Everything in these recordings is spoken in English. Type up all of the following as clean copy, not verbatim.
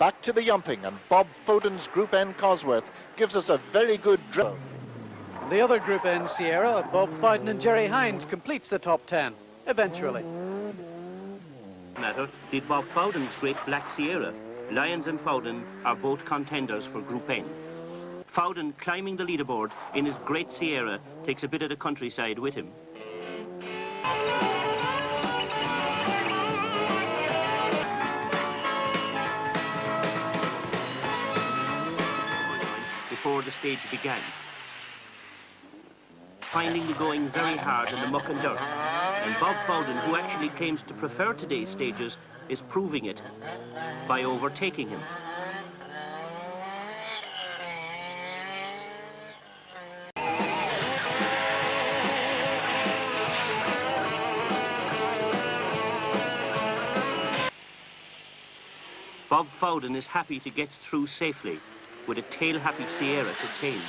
back to the yumping, and Bob Fowden's Group N Cosworth gives us a very good drill. The other Group N Sierra, Bob Fowden and Jerry Hynes, completes the top 10, eventually. Matter did Bob Fowden's great Black Sierra. Lyons and Fowden are both contenders for Group N. Fowden, climbing the leaderboard in his great Sierra, takes a bit of the countryside with him. Before the stage began, finding the going very hard in the muck and dirt, and Bob Fowden, who actually claims to prefer today's stages, is proving it by overtaking him. Bob Fowden is happy to get through safely with a tail-happy Sierra to tame.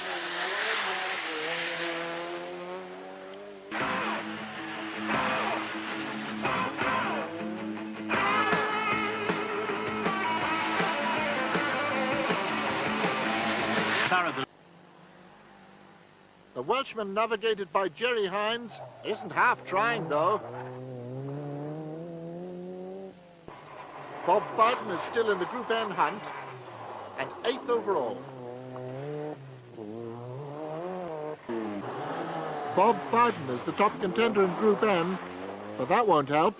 The Welshman, navigated by Jerry Hynes, isn't half trying though. Bob Fowden is still in the Group N hunt, and 8th overall. Bob Fowden is the top contender in Group N, but that won't help.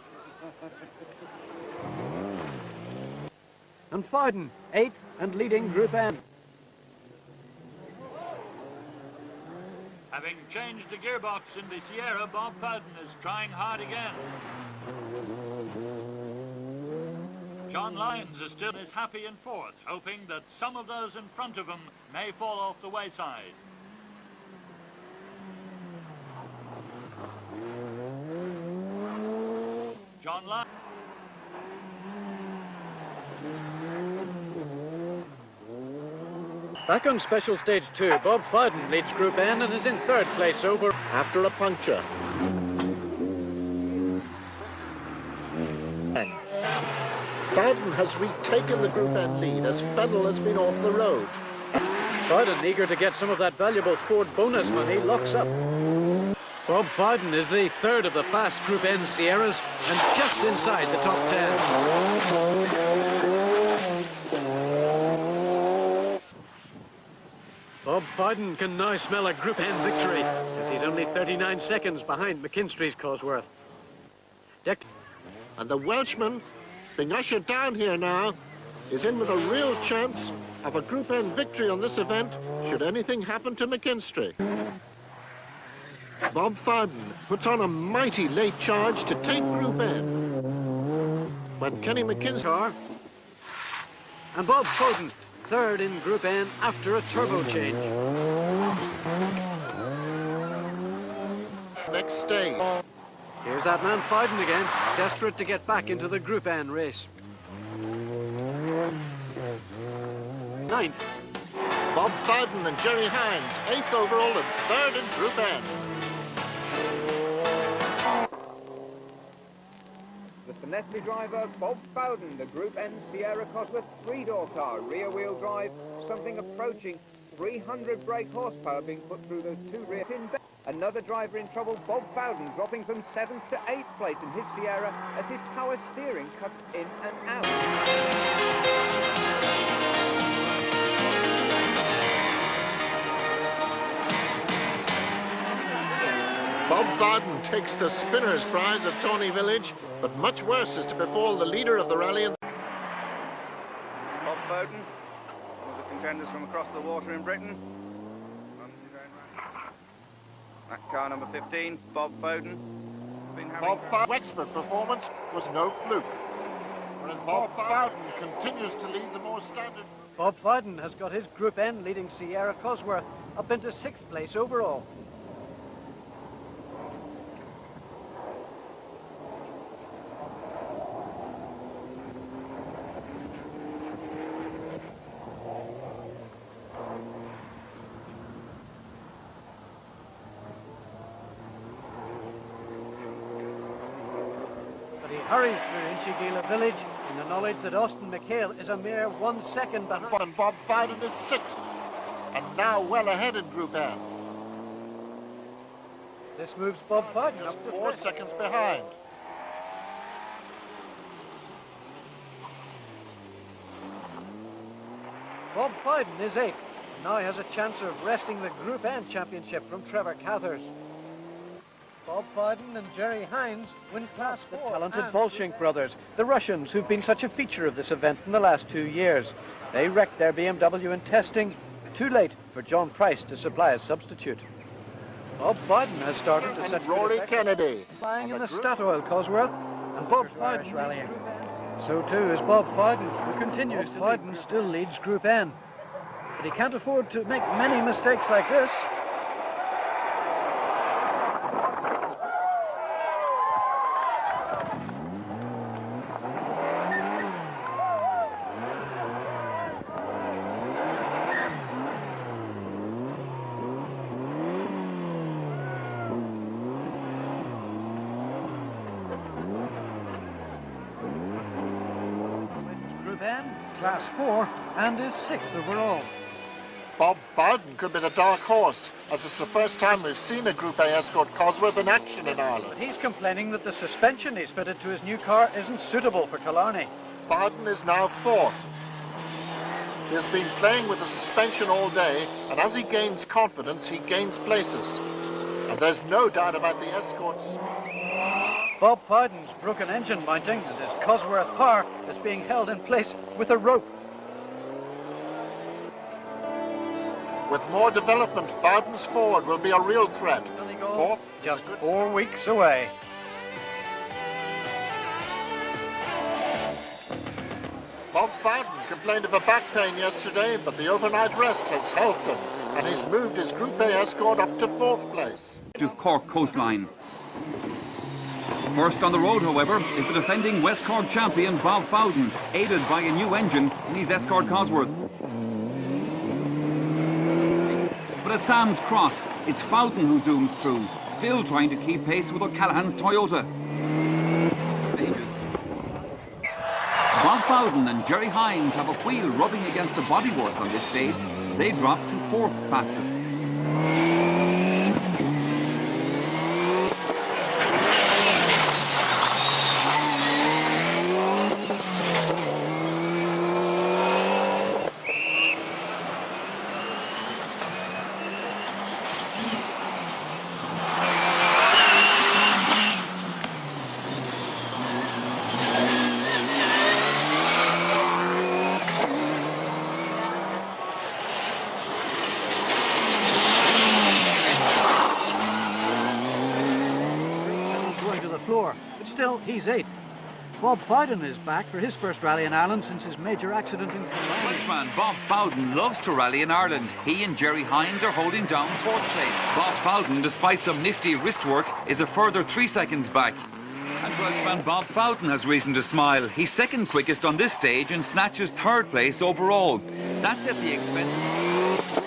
And Fowden, 8th and leading Group N. Having changed the gearbox in the Sierra, Bob Fowden is trying hard again. John Lyons is still happy in 4th, hoping that some of those in front of him may fall off the wayside. John Lyons. Back on special stage 2, Bob Fowden leads Group N and is in 3rd place over After a puncture. Fowden has retaken the Group N lead as Fennell has been off the road. Fowden, eager to get some of that valuable Ford bonus money, locks up. Bob Fowden is the 3rd of the fast Group N Sierras and just inside the top 10. Bob Fowden can now smell a Group N victory as he's only 39 seconds behind McKinstry's Cosworth. And the Welshman, being ushered down here now, is in with a real chance of a Group N victory on this event should anything happen to McKinstry. Bob Fowden puts on a mighty late charge to take Group N. When Kenny McKinstry... And Bob Fowden, 3rd in Group N after a turbo change. Next stage. Here's that man Fowden again, desperate to get back into the Group N race. 9th. Bob Fowden and Jerry Hynes, 8th overall and 3rd in Group N. The Finesse driver, Bob Fowden, the Group N Sierra Cosworth 3-door car, rear-wheel drive, something approaching 300 brake horsepower being put through those 2 rear pin. Another driver in trouble, Bob Fowden, dropping from 7th to 8th place in his Sierra as his power steering cuts in and out. Bob Fowden takes the spinner's prize at Tawny Village, but much worse is to befall the leader of the rally. Bob Fowden, one of the contenders from across the water in Britain. That car number 15, Bob Fowden. Bob Fowden's Wexford performance was no fluke, whereas Bob Fowden continues to lead the more standard. Bob Fowden has got his Group N leading Sierra Cosworth up into 6th place overall. Hurries through Inchigeela village in the knowledge that Austin McHale is a mere 1 second behind. And Bob Fowden is 6th, and now well ahead in Group N. This moves Bob Fowden Just up to 4 fifth. seconds behind. Bob Fowden is 8th, and now he has a chance of wresting the Group N championship from Trevor Cathers. Bob Fowden and Jerry Hynes win Class 4. The talented Bolshevik brothers, the Russians who've been such a feature of this event in the last 2 years. They wrecked their BMW in testing. Too late for John Price to supply a substitute. Bob Fowden has started to And such Rory good effect, Kennedy. flying in the Statoil Cosworth, and Bob Fowden rallying. So too is Bob Fowden, who continues to lead. Fowden still leads Group N, but he can't afford to make many mistakes like this. Group N, Class 4, and is 6th overall. Bob Fowden could be the dark horse, as it's the first time we've seen a Group A Escort Cosworth in action in Ireland. But he's complaining that the suspension he's fitted to his new car isn't suitable for Killarney. Fowden is now 4th. He has been playing with the suspension all day, and as he gains confidence, he gains places. And there's no doubt about the Escort's. Bob Fowden's broken engine mounting and his Cosworth power is being held in place with a rope. With more development, Fowden's Ford will be a real threat. 4th, Just 4 weeks away. Bob Fowden complained of a back pain yesterday, but the overnight rest has helped him, and he's moved his Group A Escort up to 4th place. To Cork coastline. First on the road, however, is the defending West Cork champion Bob Fowden, aided by a new engine in his Escort Cosworth. But at Sam's Cross, it's Fowden who zooms through, still trying to keep pace with O'Callaghan's Toyota. Stages. Bob Fowden and Jerry Hynes have a wheel rubbing against the bodywork on this stage. They drop to 4th fastest. Going to the floor, but still he's 8th. Bob Fowden is back for his first rally in Ireland since his major accident in Killarney. Welshman Bob Fowden loves to rally in Ireland. He and Jerry Hynes are holding down 4th place. Bob Fowden, despite some nifty wrist work, is a further 3 seconds back. And Welshman Bob Fowden has reason to smile. He's second quickest on this stage and snatches 3rd place overall. That's at the expense of...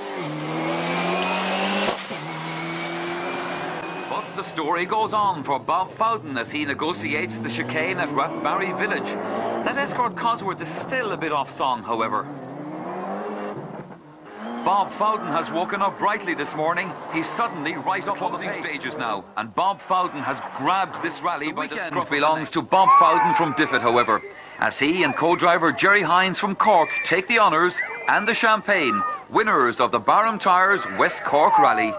But the story goes on for Bob Fowden as he negotiates the chicane at Rathbarry Village. That Escort Cosworth is still a bit off song, however. Bob Fowden has woken up brightly this morning. He's suddenly right up closing stages now. And Bob Fowden has grabbed this rally by the scruff. Belongs to Bob Fowden from Diffit, however, as he and co-driver Jerry Hynes from Cork take the honours and the champagne, winners of the Barham Tyres West Cork Rally.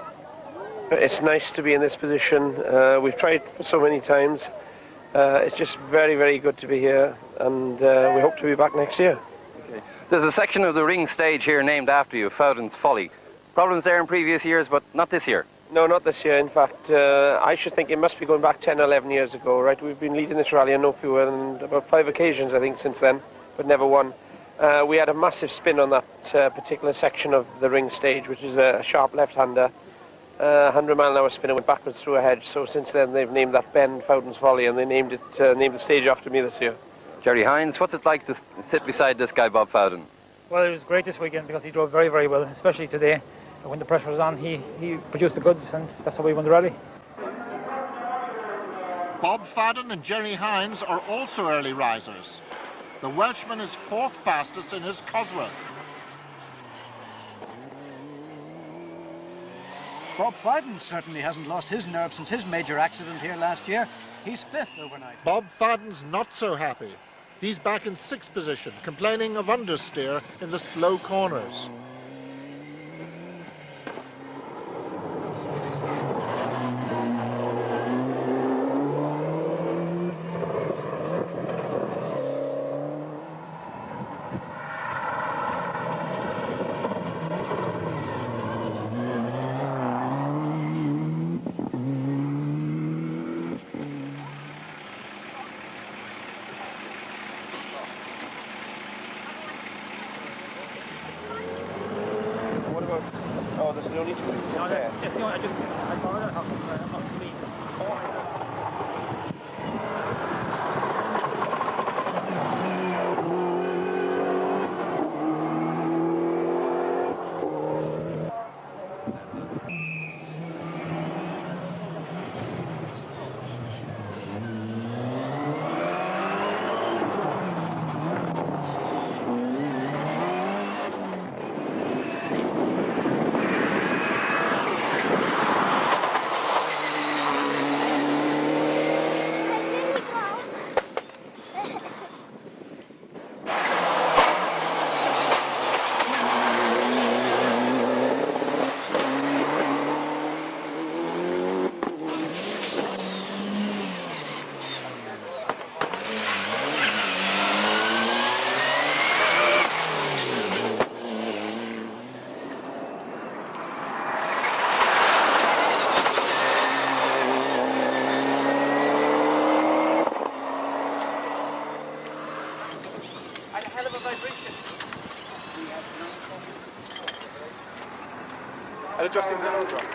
It's nice to be in this position. We've tried so many times. It's just very, very good to be here, and we hope to be back next year. Okay. There's a section of the ring stage here named after you, Fowden's Folly. Problems there in previous years, but not this year. No, not this year. In fact, I should think it must be going back 10 or 11 years ago, right? We've been leading this rally on no fewer than about 5 occasions, I think, since then, but never won. We had a massive spin on that particular section of the ring stage, which is a sharp left-hander. 100-mile-an-hour spinner went backwards through a hedge, so since then they've named that bend Fowden's Folly, and they named the stage after me this year. Jerry Hynes, what's it like to sit beside this guy, Bob Fowden? Well, it was great this weekend because he drove very, very well, especially today. When the pressure was on, he produced the goods, and that's how we won the rally. Bob Fowden and Jerry Hynes are also early risers. The Welshman is fourth fastest in his Cosworth. Bob Fowden certainly hasn't lost his nerve since his major accident here last year. He's fifth overnight. Bob Fowden's not so happy. He's back in sixth position, complaining of understeer in the slow corners. Oh, there's no need to. No, that's the only, I borrowed that house, I'm not clean.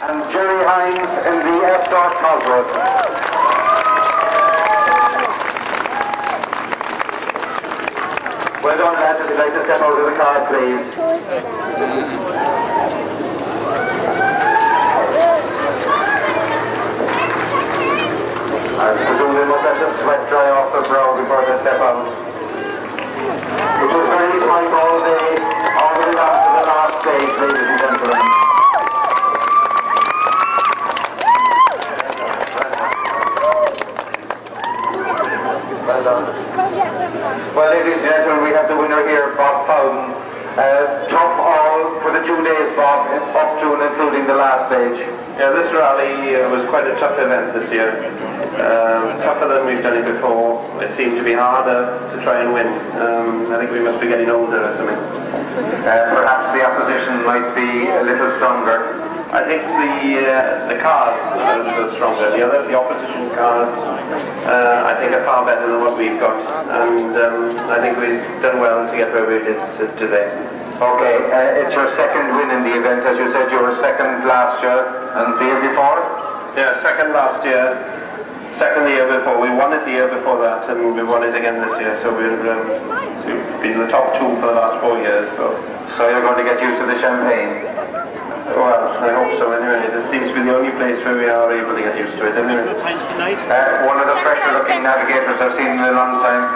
And Jerry Hynes in the F-Dot Cosworth. Well done, lads. If you'd like to step out of the car, please. I presume they must let the sweat dry off their brow before they step out. It was very tight all day, all the way down to the last stage, ladies and gentlemen. Well, ladies and gentlemen, we have the winner here, Bob Fowden. Top all for the 2 days, Bob, up to and including the last stage. Yeah, this rally was quite a tough event this year. Tougher than we've done it before. It seemed to be harder to try and win. I think we must be getting older or something. Perhaps the opposition might be a little stronger. I think the cars are a little stronger. The opposition cars, I think, are far better than what we've got, and I think we've done well to get where we did today. Okay, it's your second win in the event, as you said. You were second last year and the year before. Yeah, second last year, second the year before. We won it the year before that, and we won it again this year. So we've been in the top two for the last 4 years. So you're going to get used to the champagne. Well, I hope so anyway. This seems to be the only place where we are able to get used to it anyway. One of the fresher looking navigators I've seen in a long time,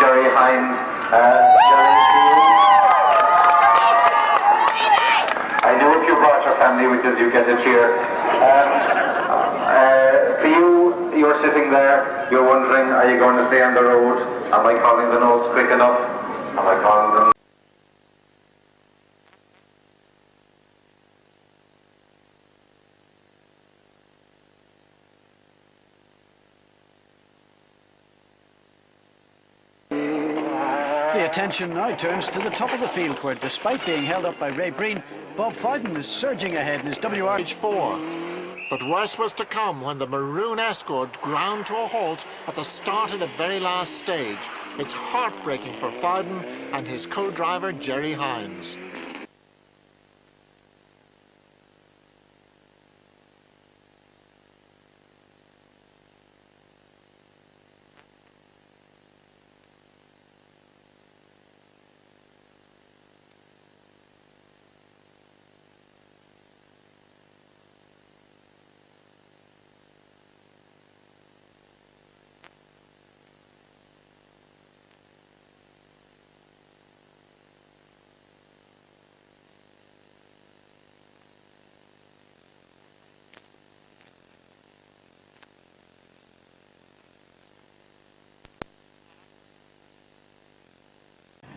Jerry Hynes. Jerry, I know if you brought your family with you, you get a cheer. For you, you're sitting there, you're wondering, are you going to stay on the road? Am I calling the notes quick enough? Am I calling them? The attention now turns to the top of the field where, despite being held up by Ray Breen, Bob Fowden is surging ahead in his Stage 4. But worse was to come when the maroon escort ground to a halt at the start of the very last stage. It's heartbreaking for Fowden and his co-driver Jerry Hynes.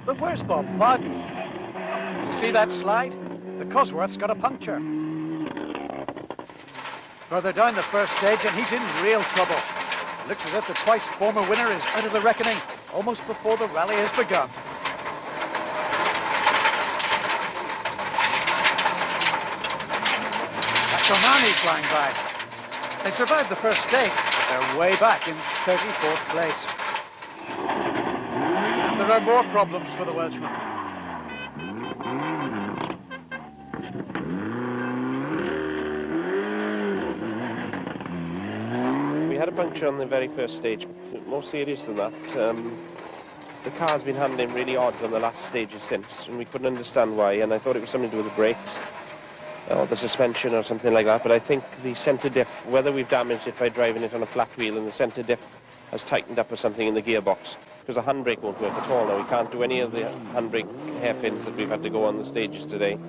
But where's Bob Fowden? You see that slide? The Cosworth's got a puncture. Further down the first stage, and he's in real trouble. It looks as if the twice former winner is out of the reckoning, almost before the rally has begun. That's O'Mahony flying by. They survived the first stage, but they're way back in 34th place. And there are more problems for the Welshman. We had a puncture on the very first stage, more serious than that. The car's been handling really odd on the last stages since, and we couldn't understand why, and I thought it was something to do with the brakes or the suspension or something like that, but I think the centre diff, whether we've damaged it by driving it on a flat wheel and the centre diff has tightened up or something in the gearbox, because the handbrake won't work at all now. We can't do any of the handbrake hairpins that we've had to go on the stages today.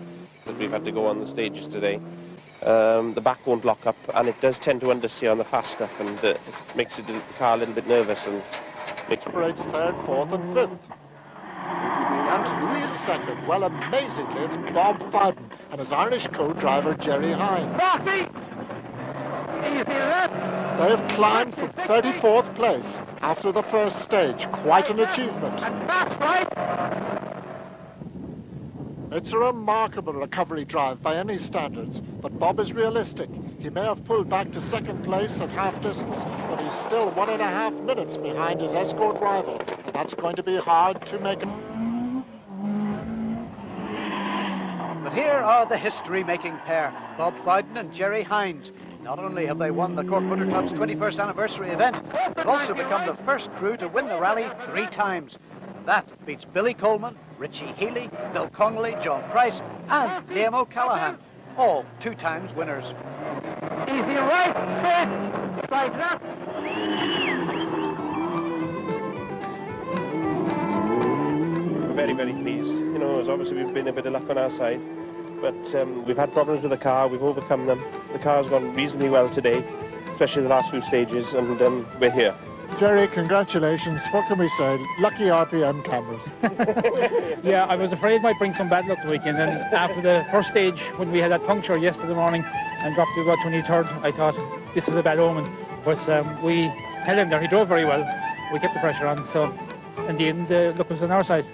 The back won't lock up, and it does tend to understeer on the fast stuff, and it makes the car a little bit nervous. And Operates third, fourth and fifth. And who is second? Well, amazingly, it's Bob Fowden and his Irish co-driver, Jerry Hynes. They have climbed from 34th place after the first stage. Quite an achievement. It's a remarkable recovery drive by any standards, but Bob is realistic. He may have pulled back to second place at half distance, but he's still 1.5 minutes behind his escort rival. That's going to be hard to make. But here are the history-making pair, Bob Fowden and Jerry Hynes. Not only have they won the Cork Motor Club's 21st anniversary event, they've also become the first crew to win the rally 3 times. That beats Billy Coleman, Richie Healy, Bill Connolly, John Price, and Liam O'Callaghan, all 2 times winners. Easy right, straight, slide left. we're very, very pleased. You know, as obviously we've been a bit of luck on our side, but we've had problems with the car, we've overcome them. The car's gone reasonably well today, especially the last few stages, and we're here. Jerry, congratulations. What can we say? Lucky RPM cameras. Yeah, I was afraid it might bring some bad luck the weekend, and after the first stage, when we had that puncture yesterday morning and dropped to about 23rd, I thought this is a bad omen. But we held him there. He drove very well. We kept the pressure on, so in the end, luck was on our side.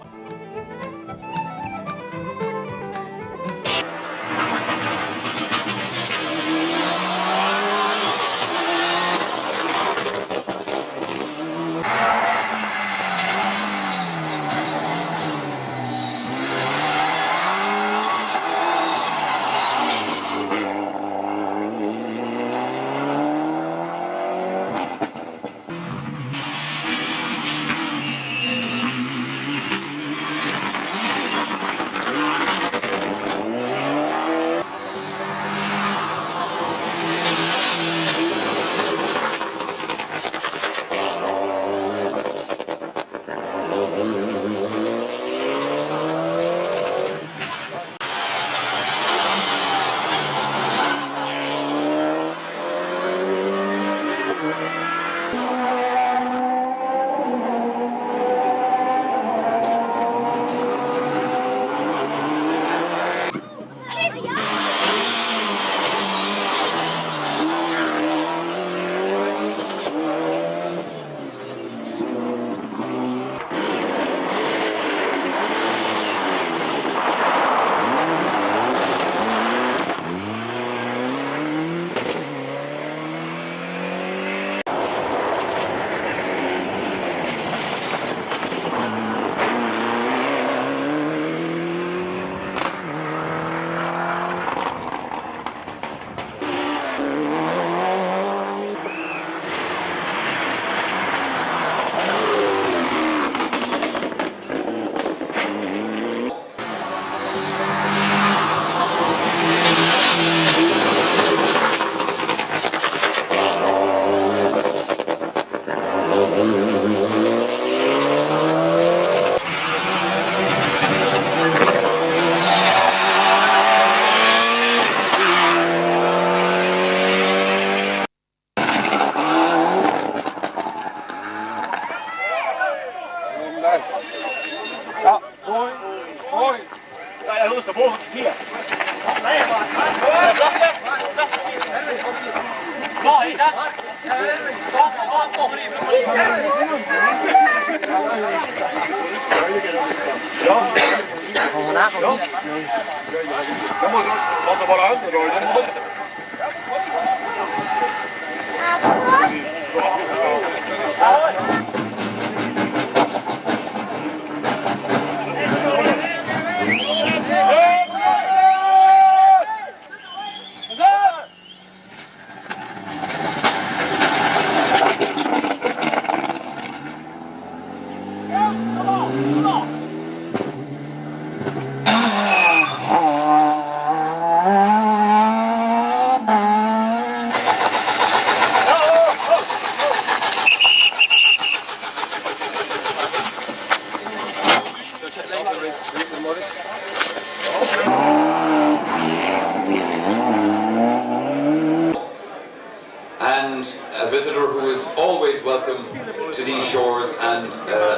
And a visitor who is always welcome to these shores and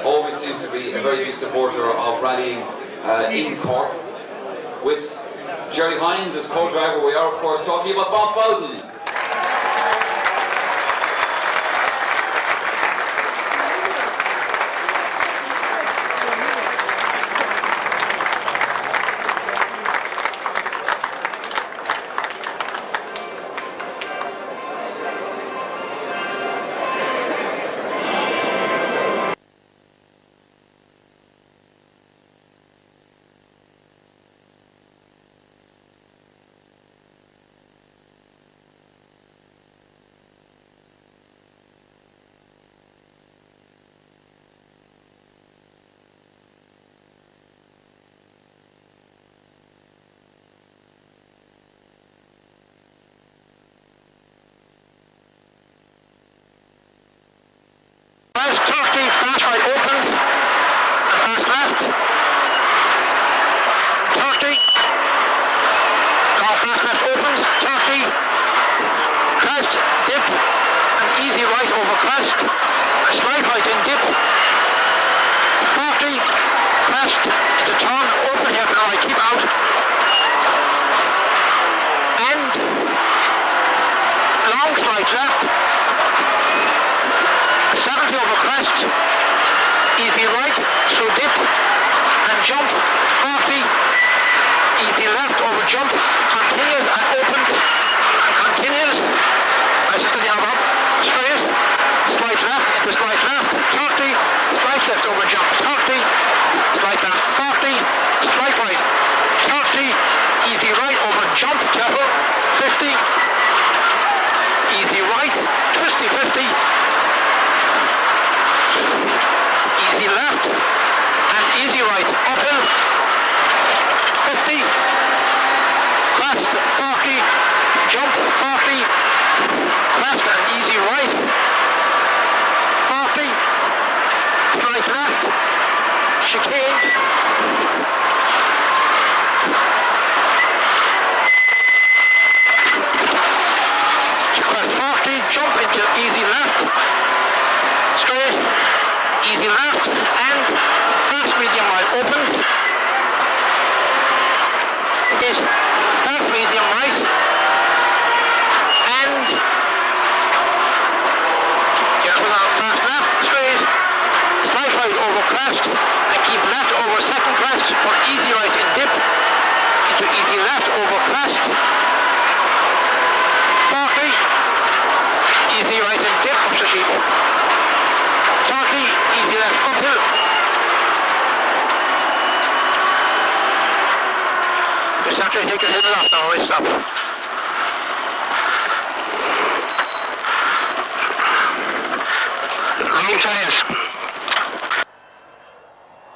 always seems to be a very big supporter of rallying in Cork. With Jerry Hynes as co-driver, we are of course talking about Bob Fowden.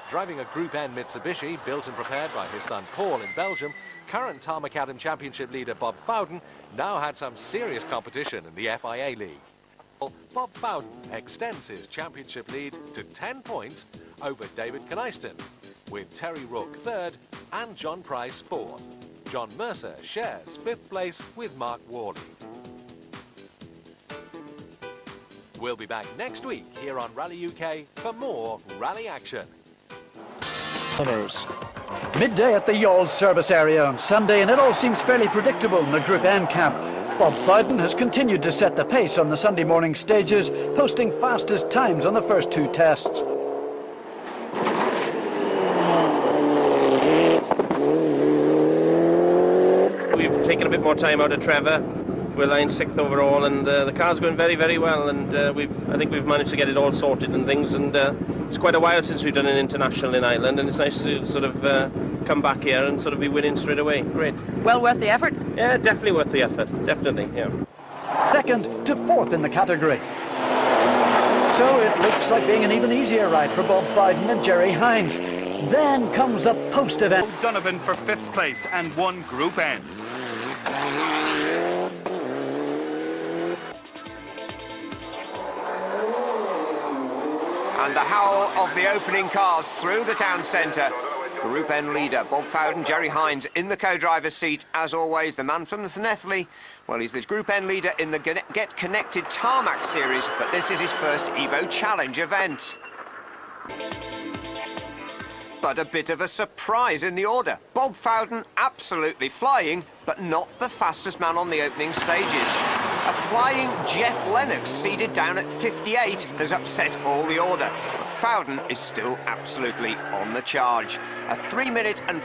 Driving a Group N Mitsubishi built and prepared by his son Paul in Belgium, current Tarmac Adam Championship leader Bob Fowden now had some serious competition in the FIA League. Bob Fowden extends his championship lead to 10 points over David Kniston, with Terry Rook third and John Price fourth. John Mercer shares fifth place with Mark Worley. We'll be back next week here on Rally UK for more rally action. Midday at the Yall service area on Sunday, and it all seems fairly predictable in the Group N camp. Bob Fowden has continued to set the pace on the Sunday morning stages, posting fastest times on the first two tests. taken a bit more time out of Trevor. We're lying 6th overall, and the car's going very, very well, and I think we've managed to get it all sorted and things, and it's quite a while since we've done an international in Ireland, and it's nice to sort of come back here and sort of be winning straight away. Great. Well worth the effort? Yeah, definitely worth the effort, definitely, yeah. 2nd to 4th in the category. So it looks like being an even easier ride for Bob Fowden and Jerry Hynes. Then comes the post-event. Donovan for 5th place and won Group N. And the howl of the opening cars through the town centre. Group N leader, Bob Fowden, Jerry Hynes in the co-driver's seat. As always, the man from the Llanelli. Well, he's the Group N leader in the Get Connected Tarmac series, but this is his first Evo Challenge event. But a bit of a surprise in the order. Bob Fowden absolutely flying, but not the fastest man on the opening stages. A flying Jeff Lennox seeded down at 58 has upset all the order. But Fowden is still absolutely on the charge. A 3 minute and...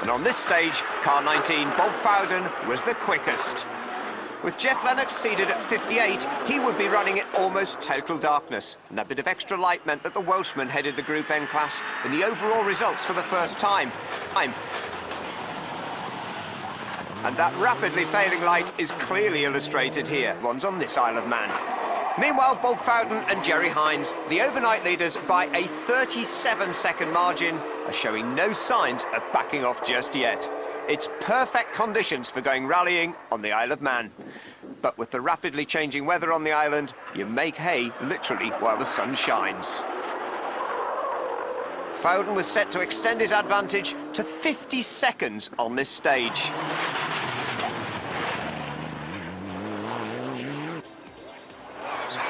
And on this stage, car 19, Bob Fowden was the quickest. With Jeff Lennox seated at 58, he would be running in almost total darkness. And that bit of extra light meant that the Welshman headed the Group N class in the overall results for the first time. And that rapidly failing light is clearly illustrated here. One's on this Isle of Man. Meanwhile, Bob Fowden and Jerry Hynes, the overnight leaders by a 37-second margin, are showing no signs of backing off just yet. It's perfect conditions for going rallying on the Isle of Man. But with the rapidly changing weather on the island, you make hay literally while the sun shines. Fowden was set to extend his advantage to 50 seconds on this stage.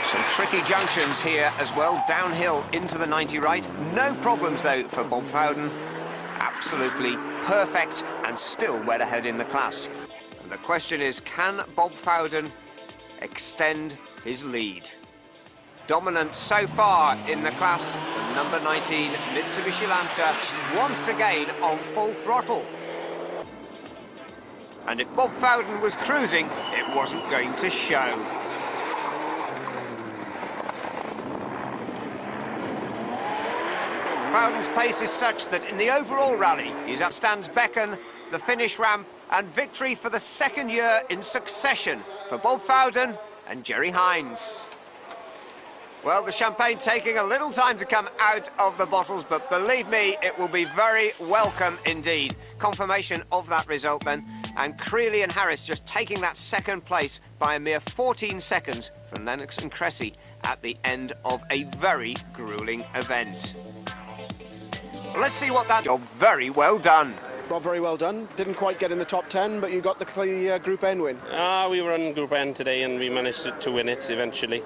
Some tricky junctions here as well, downhill into the 90 right. No problems though for Bob Fowden. Absolutely perfect and still well ahead in the class. And the question is, can Bob Fowden extend his lead? Dominant so far in the class, the number 19 Mitsubishi Lancer once again on full throttle. And if Bob Fowden was cruising, it wasn't going to show. Fowden's pace is such that in the overall rally, he's outstands Beacon, the finish ramp, and victory for the second year in succession for Bob Fowden and Jerry Hynes. Well, the champagne taking a little time to come out of the bottles, but believe me, it will be very welcome indeed. Confirmation of that result then, and Creeley and Harris just taking that second place by a mere 14 seconds from Lennox and Cressy at the end of a very gruelling event. Let's see what that job. Very well done. Bob, very well done. Didn't quite get in the top 10, but you got the Group N win. We were on Group N today and we managed to win it eventually.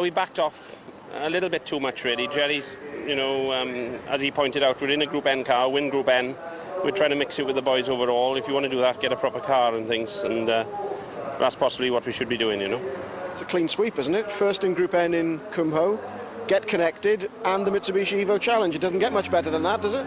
We backed off a little bit too much really. Jerry's, you know, as he pointed out, we're in a Group N car, win Group N. We're trying to mix it with the boys overall. If you want to do that, get a proper car and things, and that's possibly what we should be doing, you know. It's a clean sweep, isn't it? First in Group N in Cwmho, Get Connected, and the Mitsubishi Evo Challenge. It doesn't get much better than that, does it?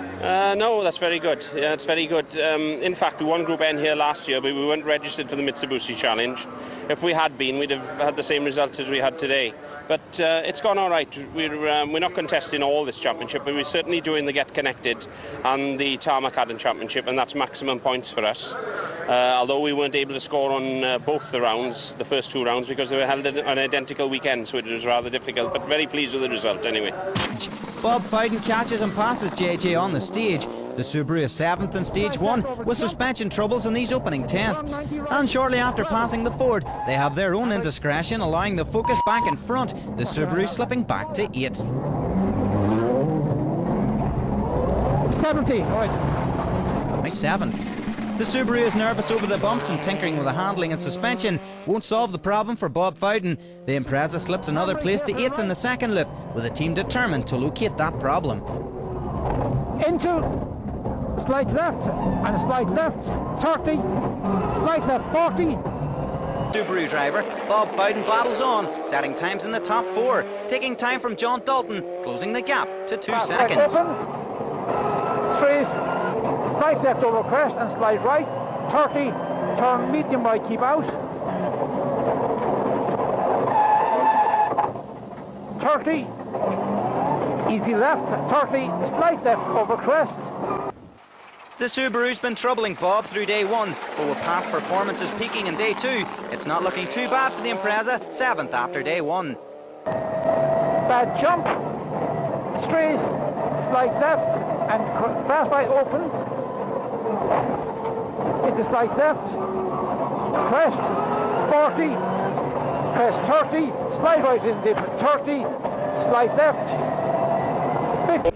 No, that's very good. Yeah, it's very good. In fact, we won Group N here last year, but we weren't registered for the Mitsubishi Challenge. If we had been, we'd have had the same results as we had today. But it's gone all right. We're not contesting all this championship, but we're certainly doing the Get Connected and the Tarmac Adden Championship, and that's maximum points for us. Although we weren't able to score on both the rounds, the first two rounds, because they were held on an identical weekend, so it was rather difficult, but very pleased with the result anyway. Bob Fowden catches and passes JJ on the stage. The Subaru is 7th in Stage 1 with suspension troubles in these opening tests. And shortly after passing the Ford, they have their own indiscretion, allowing the Focus back in front, the Subaru slipping back to 8th. 70, all right. My 7th. The Subaru is nervous over the bumps and tinkering with the handling and suspension won't solve the problem for Bob Fowden. The Impreza slips another place to 8th in the second loop, with the team determined to locate that problem. Into slight left, and a slight left, 30, slight left, 40. Subaru driver Bob Fowden battles on, setting times in the top 4, taking time from John Dalton, closing the gap to 2 seconds. Right, opens. Straight, Slight left over crest and slide right. 30, turn medium right, keep out. 30, easy left. 30, slight left over crest. The Subaru's been troubling Bob through day one, but with past performances peaking in day two, it's not looking too bad for the Impreza, 7th after day one. Bad jump, straight, slight left, and fast right opens. Into slight left, crest, 40, crest 30, slide right in dip, 30, slight left, 50.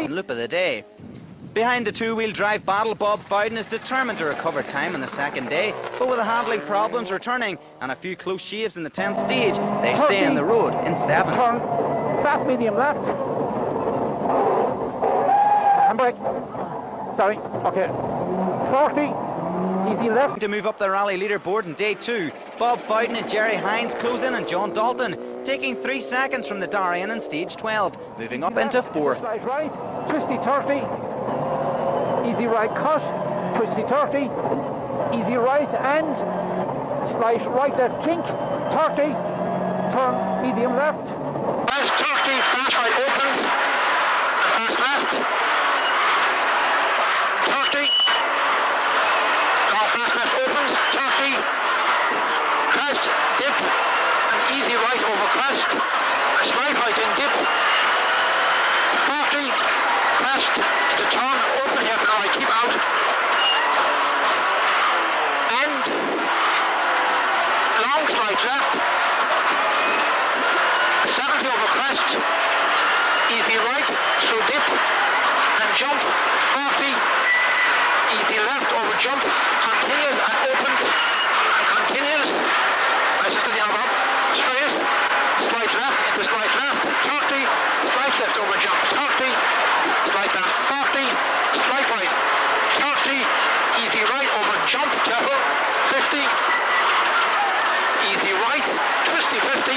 Loop of the day. Behind the two-wheel drive battle, Bob Fowden is determined to recover time on the second day, but with the handling problems returning and a few close shaves in the 10th stage, they stay on the road in 7th. Turn, fast medium left. Handbrake. Sorry, okay. 40, easy left. To move up the rally leaderboard in day two, Bob Fowden and Jerry Hynes close in on John Dalton, taking 3 seconds from the Darien in stage 12, moving up into 4th. Side right, twisty 30, easy right cut, twisty 30, easy right and slight right left kink, 30, turn medium left. Fast 30, fast right opens, and fast left. 30, now fast left opens, 30, crest, dip, and easy right over crest, a slight right in dip, 40, crest, into turn, open here for right, keep out, and long slide left, a 70 over crest, easy right, through dip, and jump, 40, easy left over jump, continues and opens, and continues, nice and steady now Bob, straight, slight left, into slight left, 30, slight left over jump, 30, slight left, 40, slight right, 30, easy right over jump, careful, 50, easy right, twisty 50,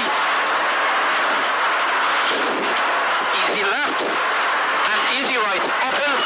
easy left, and easy right, uphill,